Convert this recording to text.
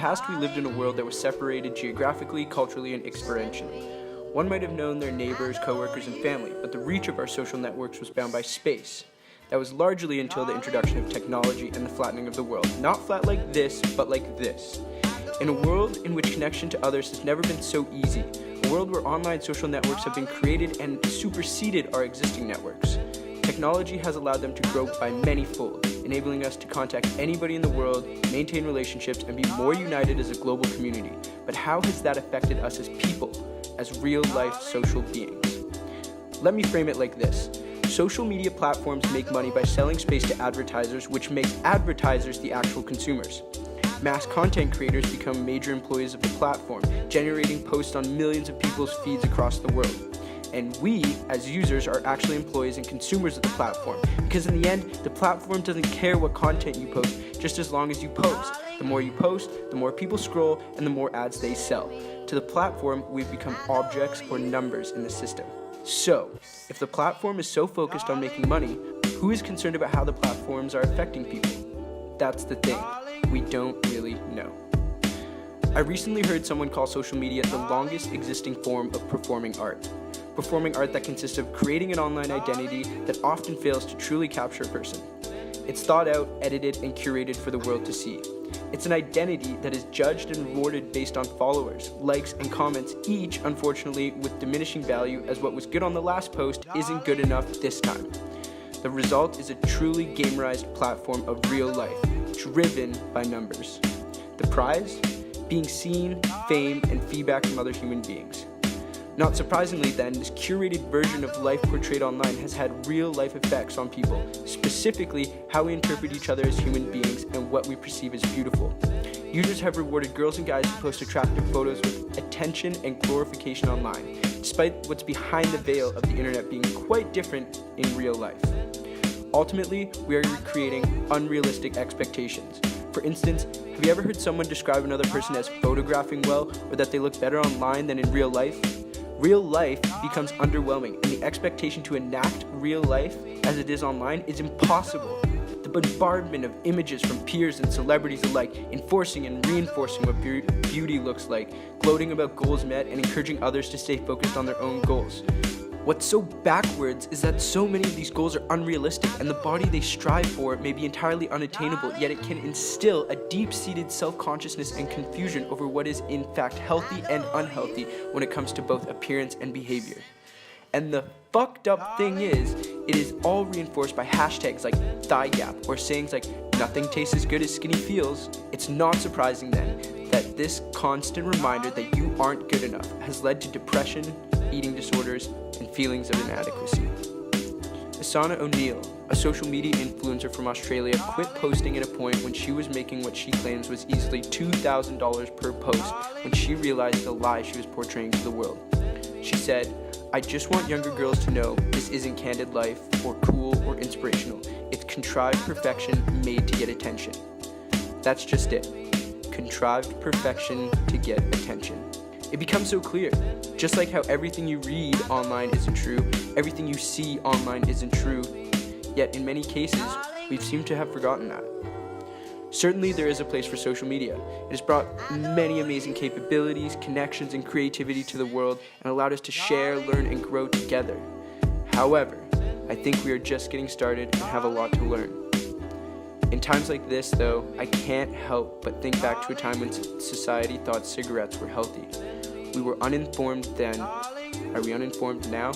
past, we lived in a world that was separated geographically, culturally, and experientially. One might have known their neighbors, coworkers, and family, but the reach of our social networks was bound by space. That was largely until the introduction of technology and the flattening of the world. Not flat like this, but like this. In a world in which connection to others has never been so easy, a world where online social networks have been created and superseded our existing networks. Technology has allowed them to grow by many-fold, enabling us to contact anybody in the world, maintain relationships, and be more united as a global community. But how has that affected us as people, as real-life social beings? Let me frame it like this. Social media platforms make money by selling space to advertisers, which makes advertisers the actual consumers. Mass content creators become major employees of the platform, generating posts on millions of people's feeds across the world. And we, as users, are actually employees and consumers of the platform, because in the end, the platform doesn't care what content you post, just as long as you post. The more you post, the more people scroll, and the more ads they sell. To the platform, we've become objects or numbers in the system. So, if the platform is so focused on making money, who is concerned about how the platforms are affecting people? That's the thing. We don't really know. I recently heard someone call social media the longest existing form of performing art. Performing art that consists of creating an online identity that often fails to truly capture a person. It's thought out, edited, and curated for the world to see. It's an identity that is judged and rewarded based on followers, likes, and comments, each, unfortunately, with diminishing value as what was good on the last post isn't good enough this time. The result is a truly gamerized platform of real life, driven by numbers. The prize? Being seen, fame, and feedback from other human beings. Not surprisingly then, this curated version of life portrayed online has had real-life effects on people, specifically how we interpret each other as human beings and what we perceive as beautiful. Users have rewarded girls and guys who post attractive photos with attention and glorification online, despite what's behind the veil of the internet being quite different in real life. Ultimately, we are creating unrealistic expectations. For instance, have you ever heard someone describe another person as photographing well, or that they look better online than in real life? Real life becomes underwhelming, and the expectation to enact real life as it is online is impossible. The bombardment of images from peers and celebrities alike, enforcing and reinforcing what beauty looks like, gloating about goals met, and encouraging others to stay focused on their own goals. What's so backwards is that so many of these goals are unrealistic, and the body they strive for may be entirely unattainable, yet it can instill a deep-seated self-consciousness and confusion over what is in fact healthy and unhealthy when it comes to both appearance and behavior. And the fucked up thing is, it is all reinforced by hashtags like thigh gap or sayings like nothing tastes as good as skinny feels. It's not surprising then that this constant reminder that you aren't good enough has led to depression, eating disorders, and feelings of inadequacy. Asana O'Neill, a social media influencer from Australia, quit posting at a point when she was making what she claims was easily $2,000 per post when she realized the lie she was portraying to the world. She said, "I just want younger girls to know this isn't candid life or cool or inspirational. It's contrived perfection made to get attention." That's just it. Contrived perfection to get attention. It becomes so clear. Just like how everything you read online isn't true, everything you see online isn't true, yet in many cases, we've seemed to have forgotten that. Certainly there is a place for social media. It has brought many amazing capabilities, connections, and creativity to the world and allowed us to share, learn, and grow together. However, I think we are just getting started and have a lot to learn. In times like this, though, I can't help but think back to a time when society thought cigarettes were healthy. We were uninformed then. Are we uninformed now?